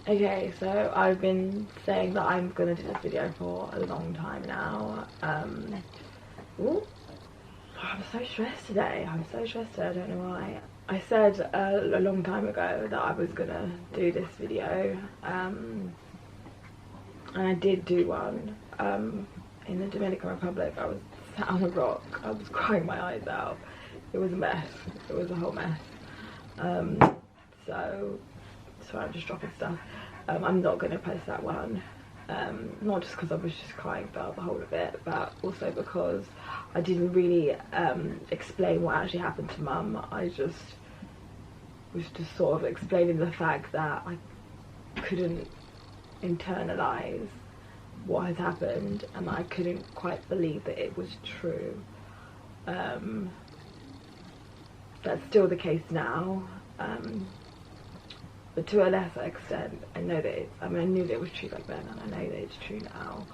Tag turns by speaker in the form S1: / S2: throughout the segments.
S1: Okay, so I've been saying that I'm gonna do this video for a long time now. Ooh, I'm so stressed today. I'm so stressed today, I don't know why. I said a long time ago that I was gonna do this video, and I did do one in the Dominican Republic. I was sat on a rock. I was crying my eyes out. It was a mess. It was a whole mess. So sorry, I'm just dropping stuff. I'm not going to post that one, not just because I was just crying throughout the whole of it, but also because I didn't really explain what actually happened to Mum. I just was just sort of explaining the fact that I couldn't internalize what has happened, and I couldn't quite believe that it was true. That's still the case now, but to a lesser extent. I know that it's, I mean, I knew that it was true back then, and I know that it's true now.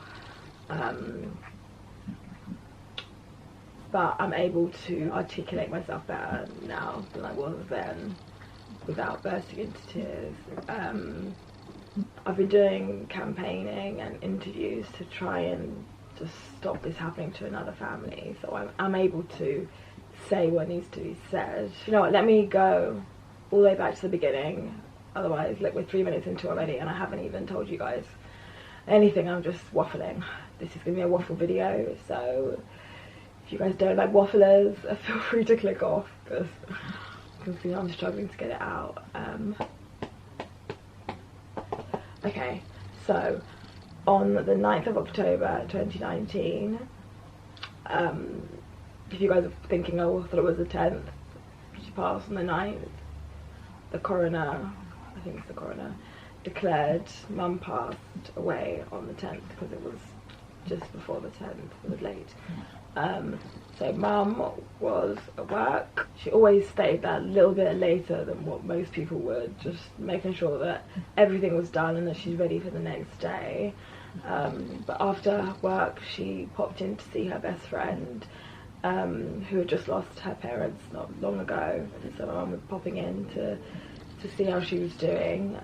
S1: But I'm able to articulate myself better now than I was then, without bursting into tears. I've been doing campaigning and interviews to try and just stop this happening to another family, so I'm able to say what needs to be said. You know what, let me go all the way back to the beginning. Otherwise, look, we're 3 minutes into already and I haven't even told you guys anything. I'm just waffling. This is gonna be a waffle video, so if you guys don't like wafflers, feel free to click off, because you can see I'm struggling to get it out. Okay, so on the 9th of October 2019, if you guys are thinking, oh, I thought it was the 10th, she passed on the 9th, the coroner, I think it's the coroner, declared Mum passed away on the 10th, because it was just before the 10th, it was late. So Mum was at work. She always stayed that a little bit later than what most people would, just making sure that everything was done and that she's ready for the next day. But after work, she popped in to see her best friend, who had just lost her parents not long ago, and so my mum was popping in to see how she was doing.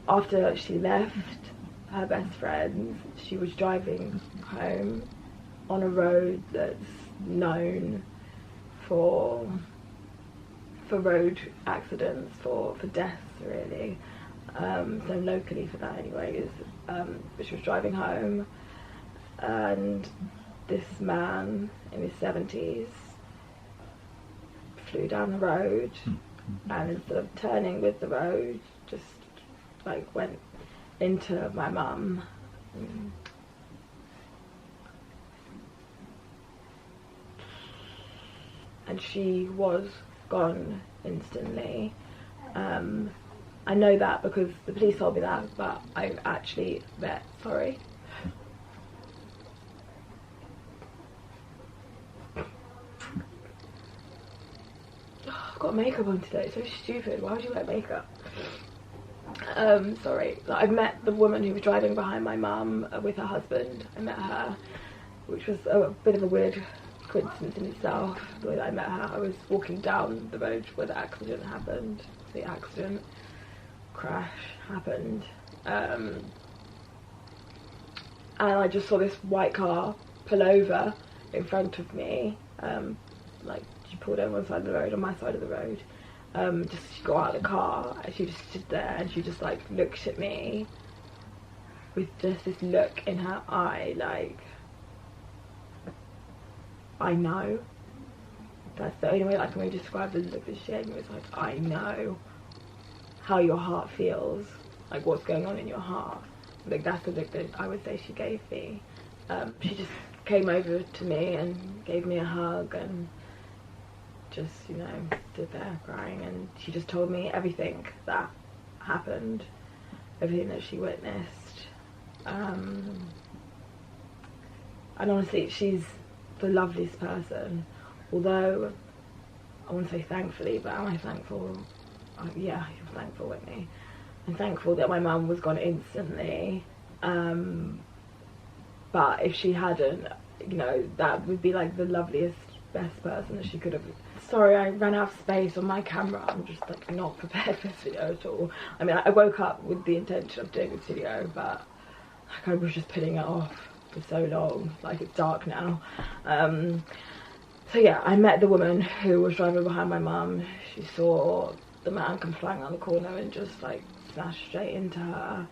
S1: After she left her best friend, she was driving home on a road that's known for road accidents, for deaths really, so locally for that anyways. But she was driving home, and this man in his 70s flew down the road, and instead of turning with the road, just like went into my mum. And she was gone instantly. I know that because the police told me that, but I actually met, sorry. I've got makeup on today, it's so stupid. Why would you wear makeup? Sorry. I've met the woman who was driving behind my mum with her husband. I met her, which was a bit of a weird coincidence in itself. The way that I met her, I was walking down the road where the accident happened. The accident crash happened, and I just saw this white car pull over in front of me. Like, she pulled over on the side of the road, on my side of the road. Just she got out of the car and she just stood there, and she just like looked at me with just this look in her eye, like, I know. That's the only way I can really describe the look that she gave me. It's like, I know how your heart feels, like what's going on in your heart. Like, that's the look that I would say she gave me. She just came over to me and gave me a hug and just, you know, stood there crying, and she just told me everything that happened, everything that she witnessed. And honestly, she's the loveliest person. Although I wouldn't say thankfully, but am I thankful? Yeah, I'm thankful, Whitney. I'm thankful that my mum was gone instantly. But if she hadn't, you know, that would be like the loveliest, best person that she could have Sorry, I ran out of space on my camera. I'm just like not prepared for this video at all. I mean, I woke up with the intention of doing this video, but like I was just putting it off for so long. Like, it's dark now. So yeah, I met the woman who was driving behind my mum. She saw the man come flying around the corner and just like smashed straight into her.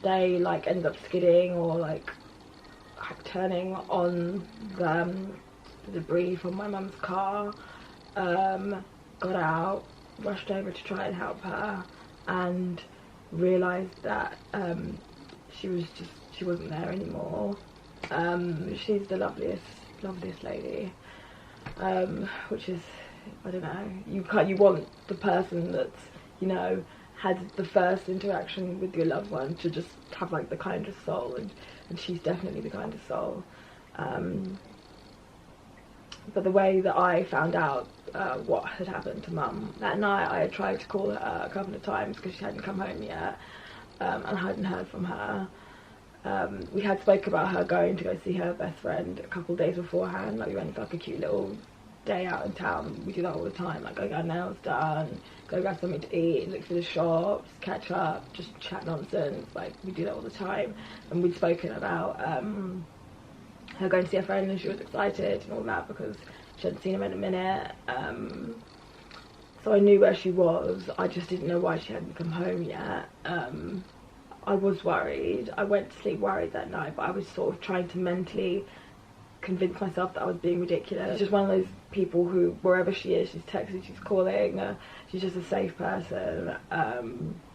S1: They like ended up skidding or like turning on the debris from my mum's car. Got out, rushed over to try and help her, and realised that she wasn't there anymore. She's the loveliest lady, which is, I don't know, you want the person that's, you know, had the first interaction with your loved one to just have like the kindest soul, and she's definitely the kindest soul. But the way that I found out what had happened to Mum, that night I had tried to call her a couple of times because she hadn't come home yet, and I hadn't heard from her. We had spoke about her going to go see her best friend a couple of days beforehand. Like, we went for like a cute little day out in town. We do that all the time, like go get our nails done, go grab something to eat, look for the shops, catch up, just chat nonsense. Like, we do that all the time. And we'd spoken about her going to see her friend, and she was excited and all that because she hadn't seen him in a minute. So I knew where she was. I just didn't know why she hadn't come home yet. I was worried. I went to sleep worried that night, but I was sort of trying to mentally convince myself that I was being ridiculous. She's just one of those people who, wherever she is, she's texting, she's calling, she's just a safe person. I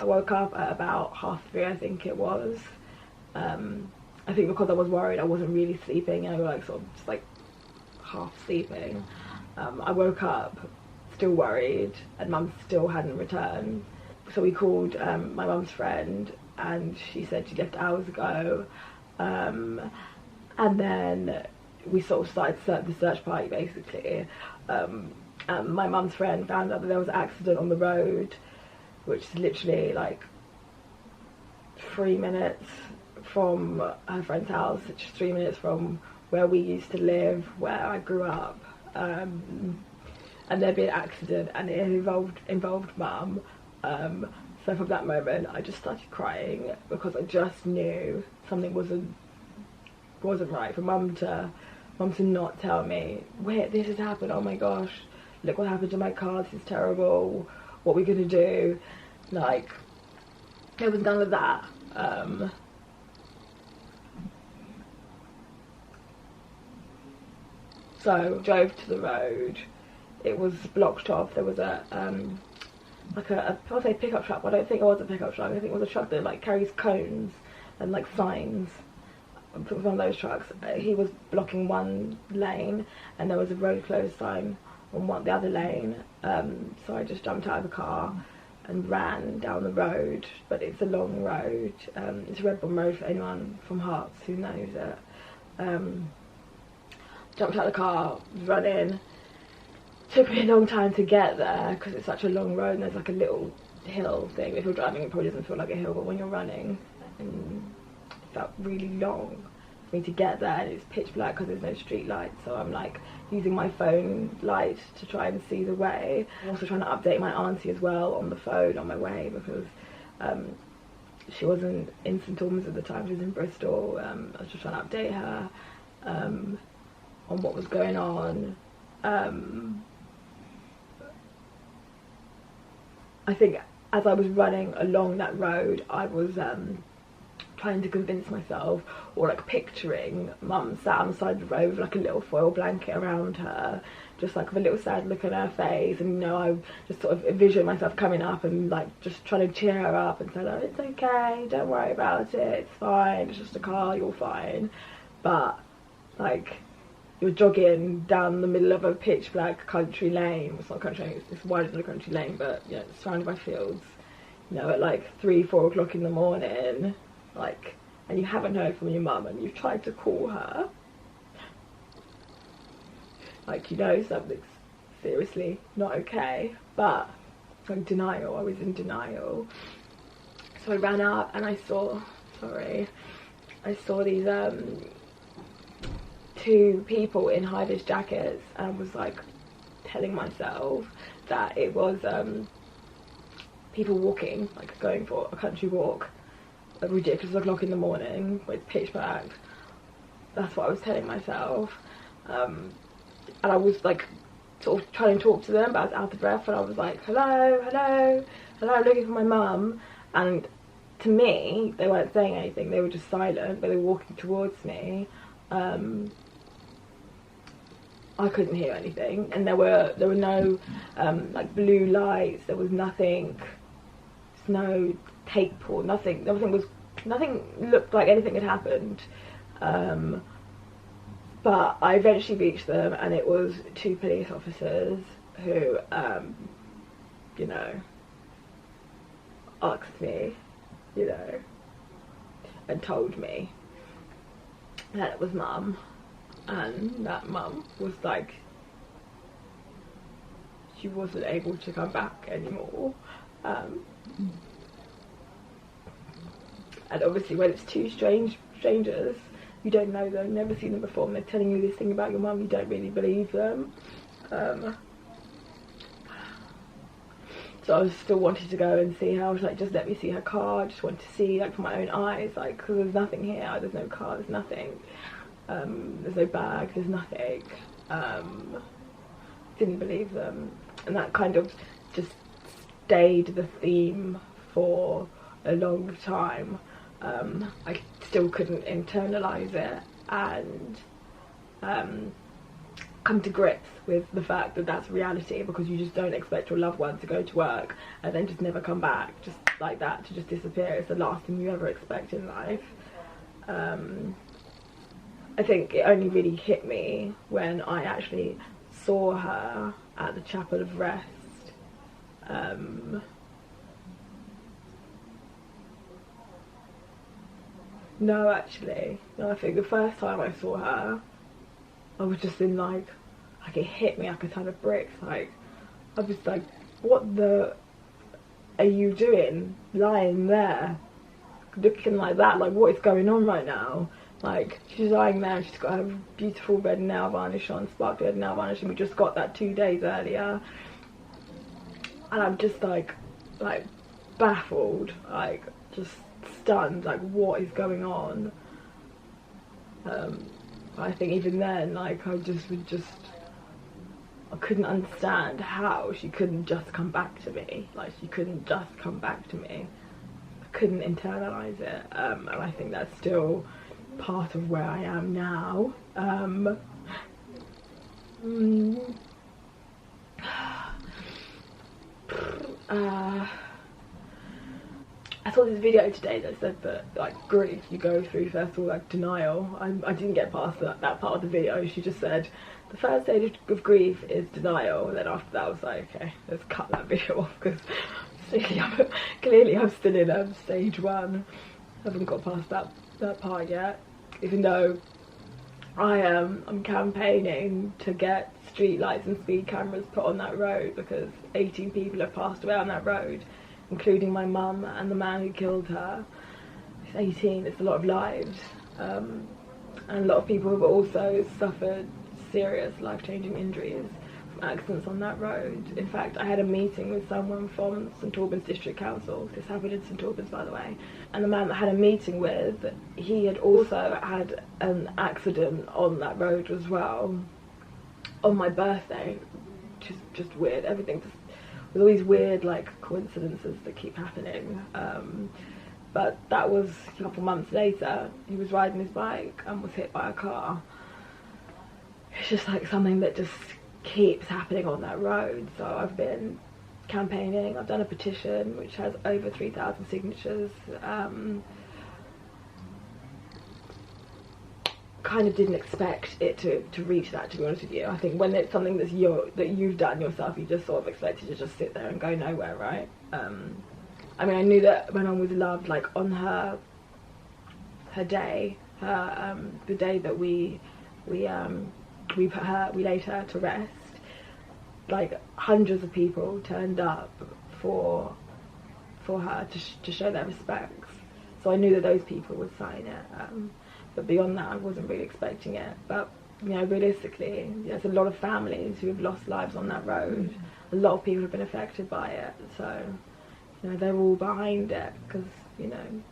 S1: woke up at about 3:30, I think it was. I think because I was worried I wasn't really sleeping, and I was like sort of just like half sleeping. I woke up still worried, and Mum still hadn't returned. So we called my mum's friend, and she said she left hours ago. And then we sort of started the search party basically. And my mum's friend found out that there was an accident on the road, which is literally like 3 minutes from her friend's house, which is 3 minutes from where we used to live, where I grew up. And there'd been an accident, and it involved Mum. So from that moment I just started crying, because I just knew something wasn't right. For Mum to not tell me, wait, this has happened, oh my gosh, look what happened to my car, this is terrible, what are we gonna do? Like, there was none of that. So drove to the road. It was blocked off. There was a like I'll say pickup truck, but I don't think it was a pickup truck. I think it was a truck that like carries cones and like signs. It was one of those trucks. He was blocking one lane, and there was a road closed sign on the other lane. So I just jumped out of the car and ran down the road. But it's a long road. It's a Redbourne Road for anyone from Hearts who knows it. Jumped out of the car, running. Took me a long time to get there because it's such a long road, and there's like a little hill thing. If you're driving, it probably doesn't feel like a hill, but when you're running, it felt really long for me to get there, and it's pitch black because there's no street lights. So I'm like using my phone light to try and see the way. I'm also trying to update my auntie as well on the phone on my way, because she wasn't in St Albans at the time, she was in Bristol. I was just trying to update her on what was going on. I think as I was running along that road, I was trying to convince myself, or like picturing Mum sat on the side of the road with like a little foil blanket around her, just like with a little sad look on her face, and you know, I just sort of envisioned myself coming up and like just trying to cheer her up and tell her, it's okay, don't worry about it, it's fine, it's just a car, you're fine. But like, you're jogging down the middle of a pitch black country lane. It's not country lane, it's wider than a country lane, but yeah, it's surrounded by fields, you know, at like 3-4 o'clock in the morning, like, and you haven't heard from your mum, and you've tried to call her, like, you know something's seriously not okay. But I'm in denial. I was in denial. So I ran up and I saw these two people in high-vis jackets, and I was like, telling myself that it was people walking, like going for a country walk at ridiculous o'clock in the morning where it's pitch black. That's what I was telling myself. And I was like sort of trying to talk to them, but I was out of breath, and I was like, hello, hello, hello, looking for my mum. And to me, they weren't saying anything, they were just silent, but they were walking towards me. I couldn't hear anything, and there were no like blue lights, there was nothing, no tape or nothing, nothing looked like anything had happened. But I eventually reached them, and it was 2 police officers who, you know, asked me, you know, and told me that it was mum, and that mum was like, she wasn't able to come back anymore. And obviously when it's 2 strangers, you don't know them, never seen them before, and they're telling you this thing about your mum, you don't really believe them. So I was still wanting to go and see her. I was like, just let me see her car, I just want to see, like, for my own eyes, like, because there's nothing here, there's no car, there's nothing, there's no bag, there's nothing. Didn't believe them, and that kind of just stayed the theme for a long time. I still couldn't internalize it and come to grips with the fact that that's reality, because you just don't expect your loved one to go to work and then just never come back, just like that, to just disappear. It's the last thing you ever expect in life. I think it only really hit me when I actually saw her at the Chapel of Rest. No, actually, no, I think the first time I saw her, I was just in like it hit me like a ton of bricks. Like, I was like, what the are you doing lying there looking like that? Like, what is going on right now? Like, she's lying there, she's got her beautiful red nail varnish on, sparkly red nail varnish, and we just got that 2 days earlier. And I'm just like baffled, like just stunned, like what is going on? I think even then, like, I couldn't understand how she couldn't just come back to me. Like, she couldn't just come back to me. I couldn't internalize it, and I think that's still part of where I am now. I saw this video today that said that, like, grief, you go through first of all like denial. I didn't get past that part of the video. She just said the first stage of grief is denial, and then after that I was like, okay, let's cut that video off, because clearly I'm still in stage 1. I haven't got past that part yet, even though I'm campaigning to get street lights and speed cameras put on that road, because 18 people have passed away on that road, including my mum and the man who killed her. It's 18, it's a lot of lives, and a lot of people have also suffered serious life-changing injuries from accidents on that road. In fact, I had a meeting with someone from St Albans District Council. This happened in St Albans, by the way, and the man that I had a meeting with, he had also had an accident on that road as well on my birthday, which is just weird. Everything just, with all these weird, like, coincidences that keep happening. But that was a couple months later. He was riding his bike and was hit by a car. It's just like something that just keeps happening on that road. So I've been campaigning. I've done a petition which has over 3,000 signatures. Kind of didn't expect it to reach that, to be honest with you. I think when it's something that you've done yourself, you just sort of expect it to just sit there and go nowhere, right? I mean, I knew that my mum was loved, like, on her day, the day that we laid her to rest. Like, hundreds of people turned up for her to show their respects. So I knew that those people would sign it. But beyond that, I wasn't really expecting it. But you know, realistically, there's a lot of families who have lost lives on that road. A lot of people have been affected by it, so, you know, they're all behind it, because, you know,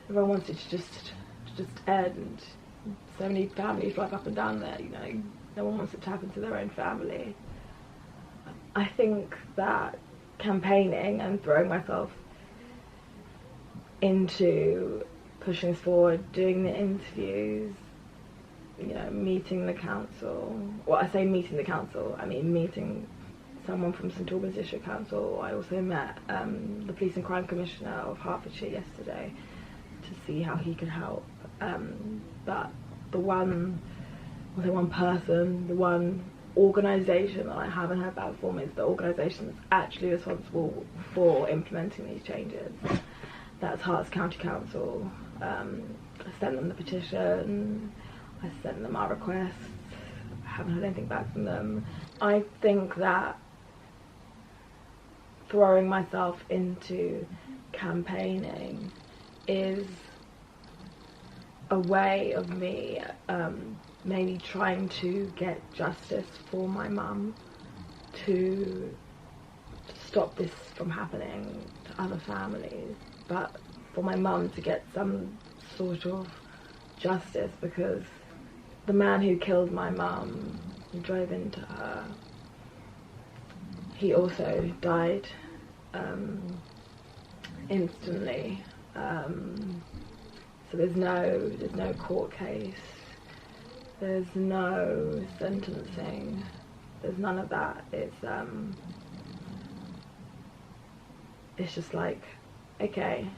S1: everyone wants it to just end. So many families drive up and down there, you know, no one wants it to happen to their own family. I think that campaigning and throwing myself into pushing this forward, doing the interviews, you know, meeting the council. Well, I say meeting the council, I mean meeting someone from St Albans District Council. I also met the Police and Crime Commissioner of Hertfordshire yesterday to see how he could help. But the one person, the one organisation that I haven't heard back from is the organisation that's actually responsible for implementing these changes. That's Herts County Council. I sent them the petition, I sent them our requests, I haven't heard anything back from them. I think that throwing myself into campaigning is a way of me maybe trying to get justice for my mum, to stop this from happening to other families, but for my mum to get some sort of justice, because the man who killed my mum, who drove into her, he also died instantly. So there's no court case, there's no sentencing, there's none of that. It's just like, okay,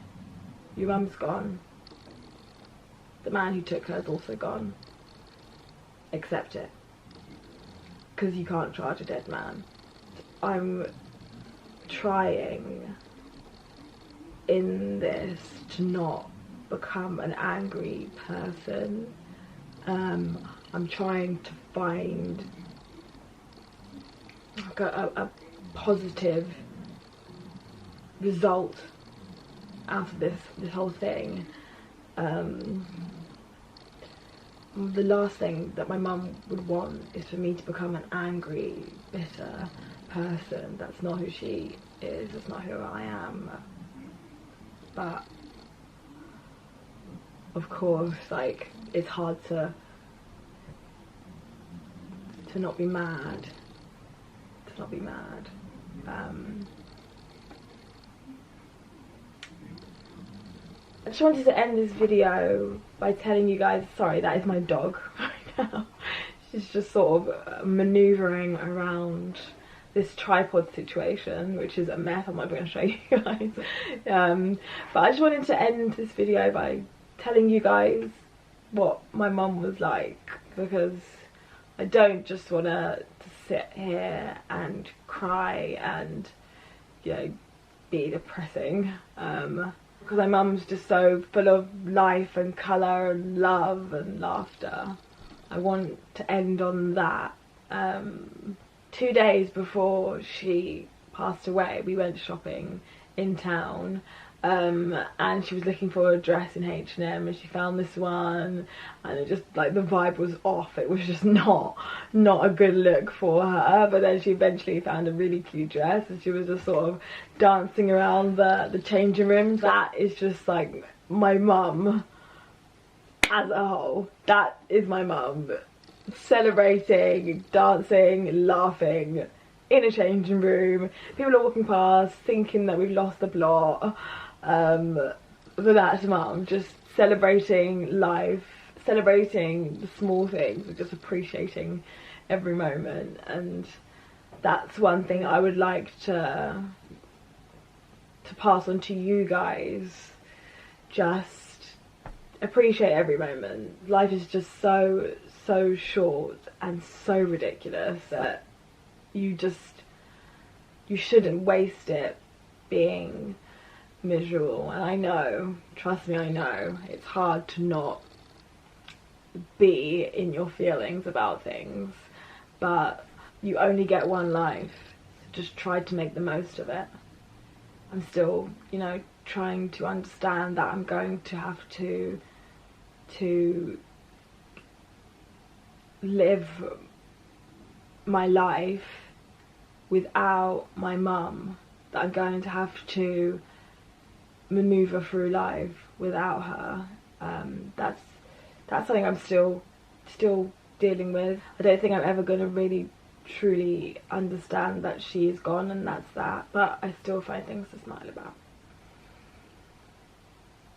S1: your mum's gone, the man who took her is also gone, accept it, because you can't charge a dead man. I'm trying in this to not become an angry person. I'm trying to find like a positive result out of this whole thing. The last thing that my mum would want is for me to become an angry, bitter person. That's not who she is, that's not who I am. But of course, like, it's hard to not be mad, I just wanted to end this video by telling you guys, sorry, that is my dog right now. She's just sort of manoeuvring around this tripod situation, which is a mess. I'm not going to show you guys. But I just wanted to end this video by telling you guys what my mum was like, because I don't just want to sit here and cry and, you know, be depressing. Because my mum's just so full of life and colour and love and laughter. I want to end on that. 2 days before she passed away, we went shopping in town, and she was looking for a dress in H&M, and she found this one, and it just, like, the vibe was off. It was just not a good look for her. But then she eventually found a really cute dress, and she was just sort of dancing around the changing rooms. That is just like my mum as a whole. That is my mum, celebrating, dancing, laughing in a changing room. People are walking past thinking that we've lost the plot. But that's mum, just celebrating life, celebrating the small things, and just appreciating every moment. And that's one thing I would like to pass on to you guys. Just appreciate every moment. Life is just so short and so ridiculous that you shouldn't waste it being miserable. And I know, trust me, I know it's hard to not be in your feelings about things, but you only get one life, so just try to make the most of it. I'm still, you know, trying to understand that I'm going to have to live my life without my mum, that I'm going to have to maneuver through life without her. That's something I'm still dealing with. I don't think I'm ever going to really truly understand that she is gone, and that's that, but I still find things to smile about,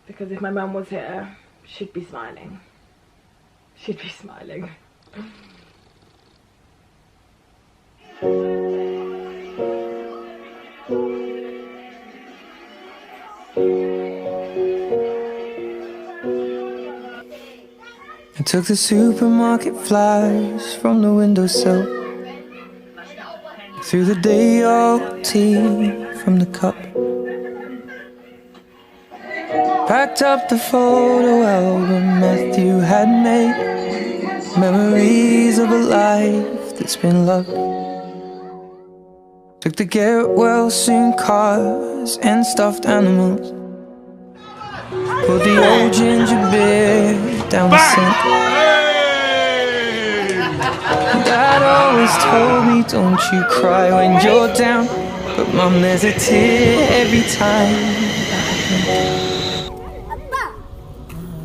S1: because if my mum was here, she'd be smiling. She'd be smiling.
S2: I took the supermarket flyers from the windowsill, threw the day old tea from the cup, packed up the photo album Matthew had made, memories of a life that's been loved. Took the get well soon cars and stuffed animals, pulled the old ginger beer down the sink. Dad always told me, don't you cry when you're down, but Mum, there's a tear every time.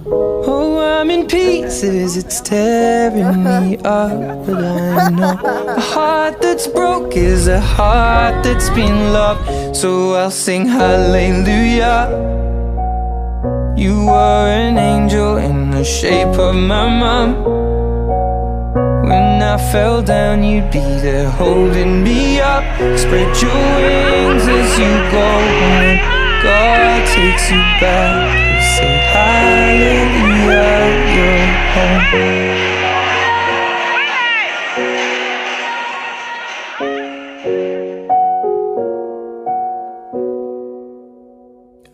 S2: Oh, I'm in pieces, it's tearing me up, but I know a heart that's broke is a heart that's been loved, so I'll sing hallelujah. You were an angel in the shape of my mum. When I fell down, you'd be there holding me up. Spread your wings as you go. When God takes you back, you say hallelujah, you're home.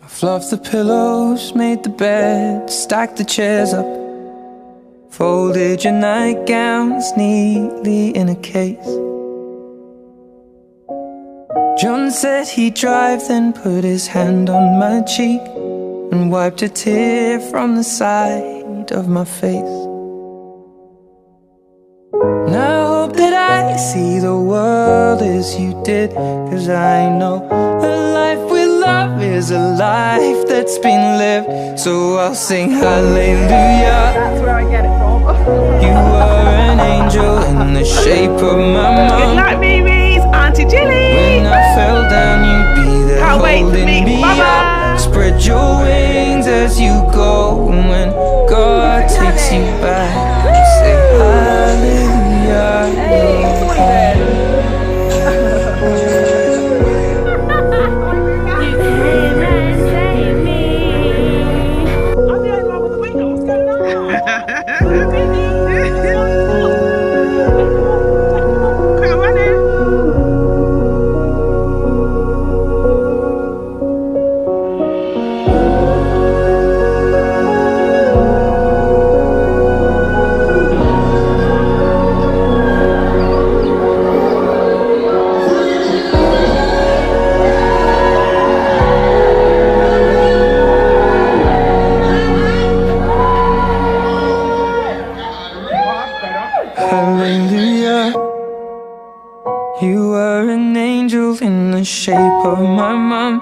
S2: Fluffed the pillows, made the bed, stacked the chairs up, folded your nightgowns neatly in a case. John said he'd drive, then put his hand on my cheek and wiped a tear from the side of my face. And I hope that I see the world as you did, 'cause I know a life with love is a life that's been lived, so I'll sing hallelujah.
S1: That's where I get it from.
S2: You were an angel in the shape of my mum.
S3: Good night, Mimi's Auntie Jilly.
S2: When I fell down, you'd be there
S3: Can't wait to
S2: holding
S3: meet
S2: me
S3: Mama.
S2: up. Spread your wings as you go, and when God takes you back, you say hallelujah.
S1: Hey, what's the way there?
S3: I'm the only one with the window. What's going on? Come on in.
S2: Hallelujah. You were an angel in the shape of my mum.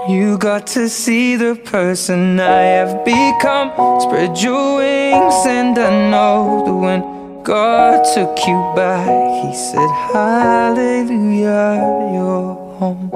S2: You got to see the person I have become. Spread your wings, and I know that when God took you back, He said hallelujah, you're home.